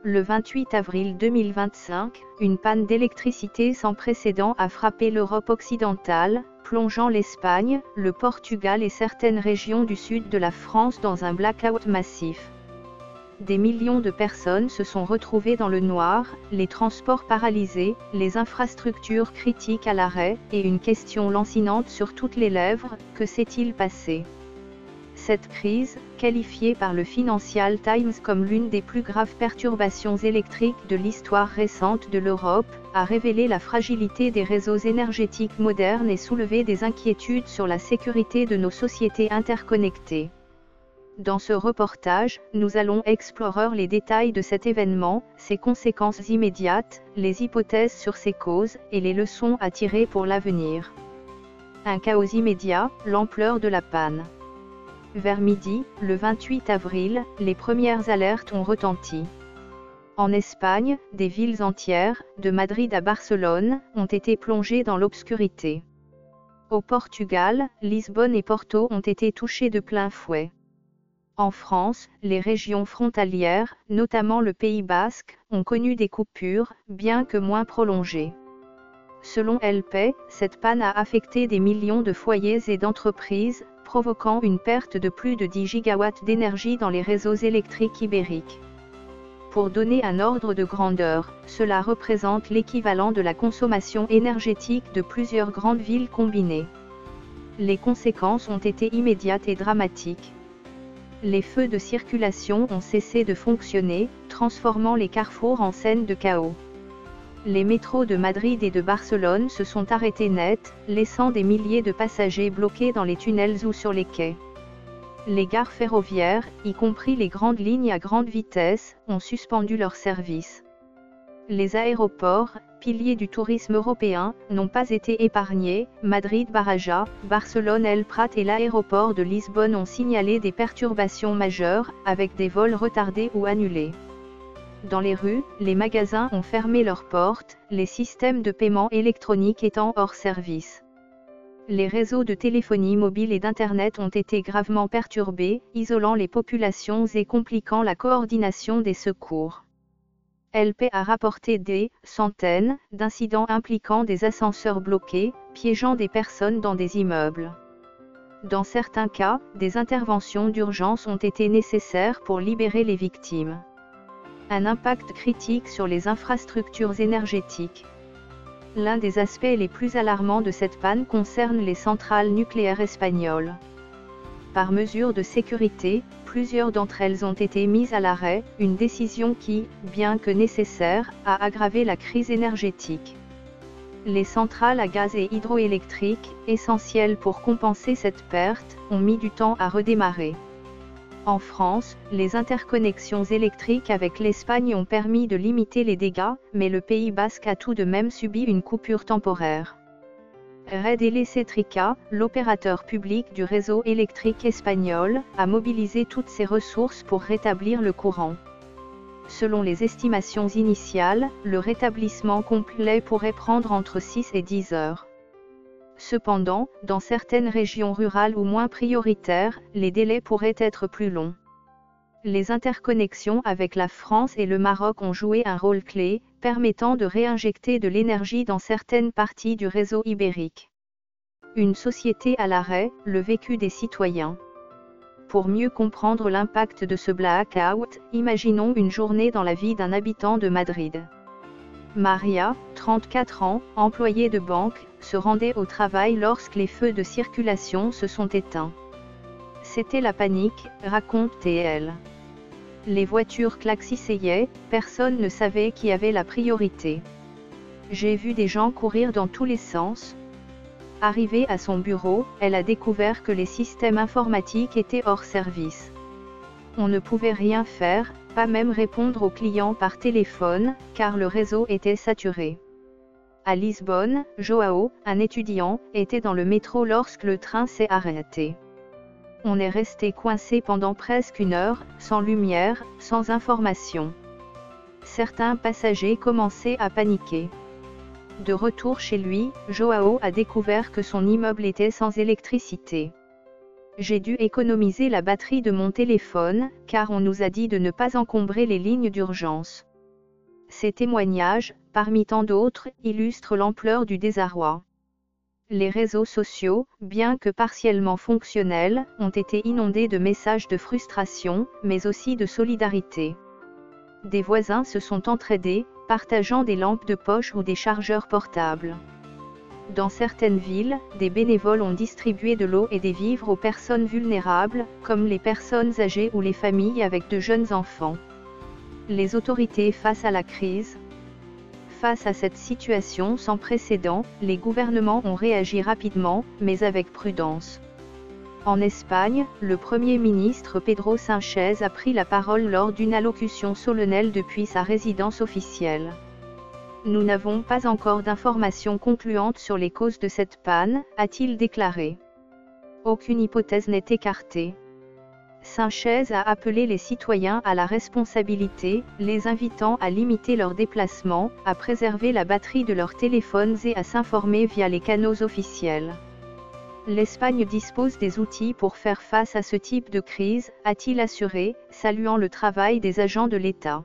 le 28 avril 2025, une panne d'électricité sans précédent a frappé l'Europe occidentale, plongeant l'Espagne, le Portugal et certaines régions du sud de la France dans un blackout massif. Des millions de personnes se sont retrouvées dans le noir, les transports paralysés, les infrastructures critiques à l'arrêt, et une question lancinante sur toutes les lèvres, que s'est-il passé ? Cette crise, qualifiée par le Financial Times comme l'une des plus graves perturbations électriques de l'histoire récente de l'Europe, a révélé la fragilité des réseaux énergétiques modernes et soulevé des inquiétudes sur la sécurité de nos sociétés interconnectées. Dans ce reportage, nous allons explorer les détails de cet événement, ses conséquences immédiates, les hypothèses sur ses causes, et les leçons à tirer pour l'avenir. Un chaos immédiat, l'ampleur de la panne. Vers midi, le 28 avril, les premières alertes ont retenti. En Espagne, des villes entières, de Madrid à Barcelone, ont été plongées dans l'obscurité. Au Portugal, Lisbonne et Porto ont été touchées de plein fouet. En France, les régions frontalières, notamment le Pays Basque, ont connu des coupures, bien que moins prolongées. Selon LP, cette panne a affecté des millions de foyers et d'entreprises, provoquant une perte de plus de 10 gigawatts d'énergie dans les réseaux électriques ibériques. Pour donner un ordre de grandeur, cela représente l'équivalent de la consommation énergétique de plusieurs grandes villes combinées. Les conséquences ont été immédiates et dramatiques. Les feux de circulation ont cessé de fonctionner, transformant les carrefours en scène de chaos. Les métros de Madrid et de Barcelone se sont arrêtés net, laissant des milliers de passagers bloqués dans les tunnels ou sur les quais. Les gares ferroviaires, y compris les grandes lignes à grande vitesse, ont suspendu leurs services. Les aéroports, piliers du tourisme européen, n'ont pas été épargnés. Madrid-Barajas, Barcelone-El Prat et l'aéroport de Lisbonne ont signalé des perturbations majeures, avec des vols retardés ou annulés. Dans les rues, les magasins ont fermé leurs portes, les systèmes de paiement électronique étant hors service. Les réseaux de téléphonie mobile et d'Internet ont été gravement perturbés, isolant les populations et compliquant la coordination des secours. LP a rapporté des centaines d'incidents impliquant des ascenseurs bloqués, piégeant des personnes dans des immeubles. Dans certains cas, des interventions d'urgence ont été nécessaires pour libérer les victimes. Un impact critique sur les infrastructures énergétiques. L'un des aspects les plus alarmants de cette panne concerne les centrales nucléaires espagnoles. Par mesure de sécurité, plusieurs d'entre elles ont été mises à l'arrêt, une décision qui, bien que nécessaire, a aggravé la crise énergétique. Les centrales à gaz et hydroélectriques, essentielles pour compenser cette perte, ont mis du temps à redémarrer. En France, les interconnexions électriques avec l'Espagne ont permis de limiter les dégâts, mais le Pays Basque a tout de même subi une coupure temporaire. Red Eléctrica, l'opérateur public du réseau électrique espagnol, a mobilisé toutes ses ressources pour rétablir le courant. Selon les estimations initiales, le rétablissement complet pourrait prendre entre 6 et 10 heures. Cependant, dans certaines régions rurales ou moins prioritaires, les délais pourraient être plus longs. Les interconnexions avec la France et le Maroc ont joué un rôle clé, permettant de réinjecter de l'énergie dans certaines parties du réseau ibérique. Une société à l'arrêt, le vécu des citoyens. Pour mieux comprendre l'impact de ce blackout, imaginons une journée dans la vie d'un habitant de Madrid. Maria, 34 ans, employée de banque, se rendait au travail lorsque les feux de circulation se sont éteints. C'était la panique, raconte-t-elle. Les voitures klaxonnaient, personne ne savait qui avait la priorité. J'ai vu des gens courir dans tous les sens. Arrivée à son bureau, elle a découvert que les systèmes informatiques étaient hors service. On ne pouvait rien faire, pas même répondre aux clients par téléphone, car le réseau était saturé. À Lisbonne, Joao, un étudiant, était dans le métro lorsque le train s'est arrêté. On est resté coincé pendant presque une heure, sans lumière, sans information. Certains passagers commençaient à paniquer. De retour chez lui, Joao a découvert que son immeuble était sans électricité. J'ai dû économiser la batterie de mon téléphone, car on nous a dit de ne pas encombrer les lignes d'urgence. Ces témoignages, parmi tant d'autres, illustrent l'ampleur du désarroi. Les réseaux sociaux, bien que partiellement fonctionnels, ont été inondés de messages de frustration, mais aussi de solidarité. Des voisins se sont entraidés, partageant des lampes de poche ou des chargeurs portables. Dans certaines villes, des bénévoles ont distribué de l'eau et des vivres aux personnes vulnérables, comme les personnes âgées ou les familles avec de jeunes enfants. Les autorités face à la crise. Face à cette situation sans précédent, les gouvernements ont réagi rapidement, mais avec prudence. En Espagne, le Premier ministre Pedro Sánchez a pris la parole lors d'une allocution solennelle depuis sa résidence officielle. Nous n'avons pas encore d'informations concluantes sur les causes de cette panne, a-t-il déclaré. Aucune hypothèse n'est écartée. Sánchez a appelé les citoyens à la responsabilité, les invitant à limiter leurs déplacements, à préserver la batterie de leurs téléphones et à s'informer via les canaux officiels. L'Espagne dispose des outils pour faire face à ce type de crise, a-t-il assuré, saluant le travail des agents de l'État.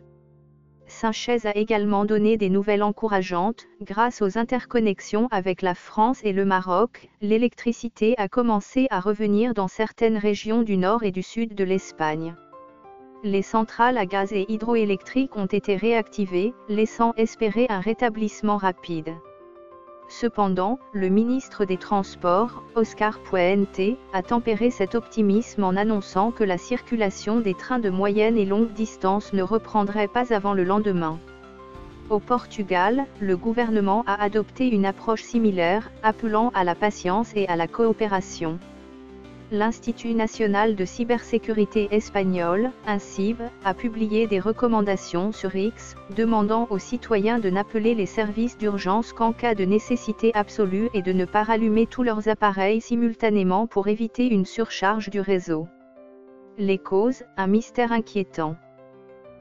Sánchez a également donné des nouvelles encourageantes. Grâce aux interconnexions avec la France et le Maroc, l'électricité a commencé à revenir dans certaines régions du nord et du sud de l'Espagne. Les centrales à gaz et hydroélectriques ont été réactivées, laissant espérer un rétablissement rapide. Cependant, le ministre des Transports, Óscar Puente, a tempéré cet optimisme en annonçant que la circulation des trains de moyenne et longue distance ne reprendrait pas avant le lendemain. Au Portugal, le gouvernement a adopté une approche similaire, appelant à la patience et à la coopération. L'Institut national de cybersécurité espagnol, INCIB, a publié des recommandations sur X, demandant aux citoyens de n'appeler les services d'urgence qu'en cas de nécessité absolue et de ne pas rallumer tous leurs appareils simultanément pour éviter une surcharge du réseau. Les causes, un mystère inquiétant.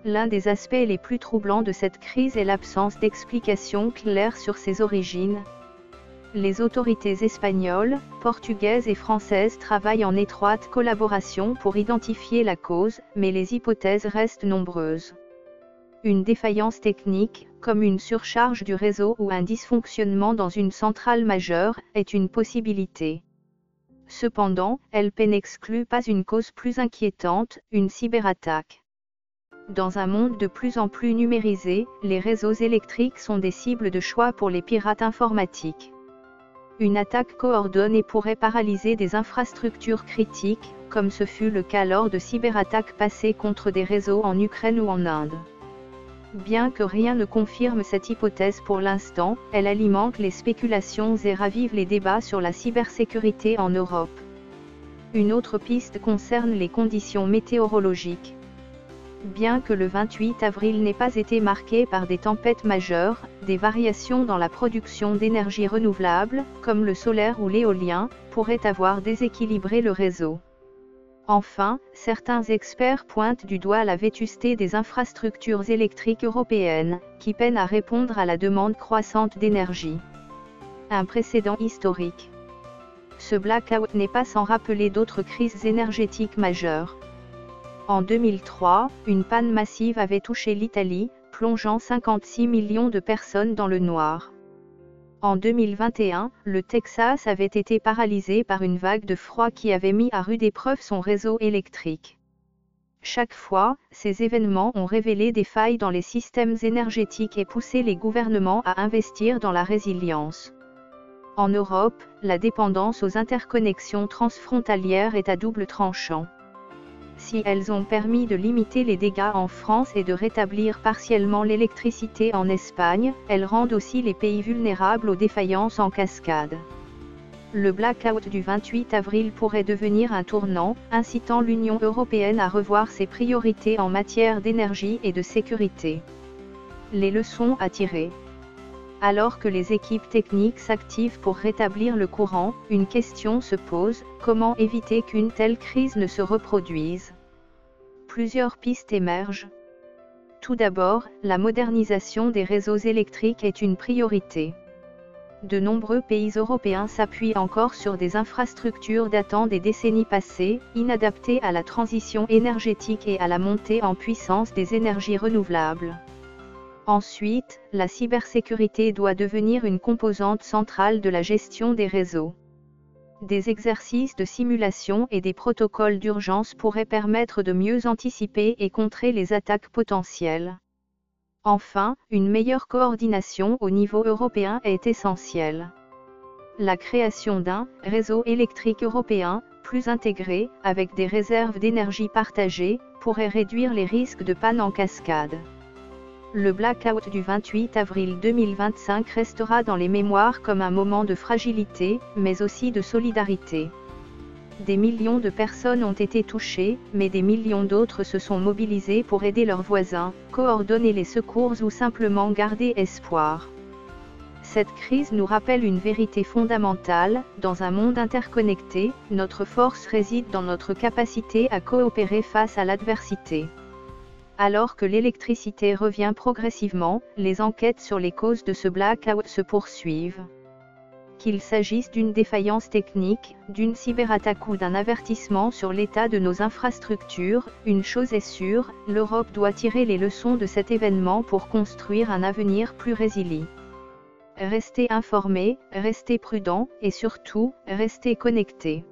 L'un des aspects les plus troublants de cette crise est l'absence d'explications claires sur ses origines. Les autorités espagnoles, portugaises et françaises travaillent en étroite collaboration pour identifier la cause, mais les hypothèses restent nombreuses. Une défaillance technique, comme une surcharge du réseau ou un dysfonctionnement dans une centrale majeure, est une possibilité. Cependant, elle n'exclut pas une cause plus inquiétante, une cyberattaque. Dans un monde de plus en plus numérisé, les réseaux électriques sont des cibles de choix pour les pirates informatiques. Une attaque coordonnée pourrait paralyser des infrastructures critiques, comme ce fut le cas lors de cyberattaques passées contre des réseaux en Ukraine ou en Inde. Bien que rien ne confirme cette hypothèse pour l'instant, elle alimente les spéculations et ravive les débats sur la cybersécurité en Europe. Une autre piste concerne les conditions météorologiques. Bien que le 28 avril n'ait pas été marqué par des tempêtes majeures, des variations dans la production d'énergie renouvelable, comme le solaire ou l'éolien, pourraient avoir déséquilibré le réseau. Enfin, certains experts pointent du doigt la vétusté des infrastructures électriques européennes, qui peinent à répondre à la demande croissante d'énergie. Un précédent historique. Ce blackout n'est pas sans rappeler d'autres crises énergétiques majeures. En 2003, une panne massive avait touché l'Italie, plongeant 56 millions de personnes dans le noir. En 2021, le Texas avait été paralysé par une vague de froid qui avait mis à rude épreuve son réseau électrique. Chaque fois, ces événements ont révélé des failles dans les systèmes énergétiques et poussé les gouvernements à investir dans la résilience. En Europe, la dépendance aux interconnexions transfrontalières est à double tranchant. Si elles ont permis de limiter les dégâts en France et de rétablir partiellement l'électricité en Espagne, elles rendent aussi les pays vulnérables aux défaillances en cascade. Le blackout du 28 avril pourrait devenir un tournant, incitant l'Union européenne à revoir ses priorités en matière d'énergie et de sécurité. Les leçons à tirer. Alors que les équipes techniques s'activent pour rétablir le courant, une question se pose: comment éviter qu'une telle crise ne se reproduise? Plusieurs pistes émergent. Tout d'abord, la modernisation des réseaux électriques est une priorité. De nombreux pays européens s'appuient encore sur des infrastructures datant des décennies passées, inadaptées à la transition énergétique et à la montée en puissance des énergies renouvelables. Ensuite, la cybersécurité doit devenir une composante centrale de la gestion des réseaux. Des exercices de simulation et des protocoles d'urgence pourraient permettre de mieux anticiper et contrer les attaques potentielles. Enfin, une meilleure coordination au niveau européen est essentielle. La création d'un réseau électrique européen, plus intégré, avec des réserves d'énergie partagées, pourrait réduire les risques de panne en cascade. Le blackout du 28 avril 2025 restera dans les mémoires comme un moment de fragilité, mais aussi de solidarité. Des millions de personnes ont été touchées, mais des millions d'autres se sont mobilisés pour aider leurs voisins, coordonner les secours ou simplement garder espoir. Cette crise nous rappelle une vérité fondamentale: dans un monde interconnecté, notre force réside dans notre capacité à coopérer face à l'adversité. Alors que l'électricité revient progressivement, les enquêtes sur les causes de ce blackout se poursuivent. Qu'il s'agisse d'une défaillance technique, d'une cyberattaque ou d'un avertissement sur l'état de nos infrastructures, une chose est sûre, l'Europe doit tirer les leçons de cet événement pour construire un avenir plus résilient. Restez informés, restez prudents, et surtout, restez connectés.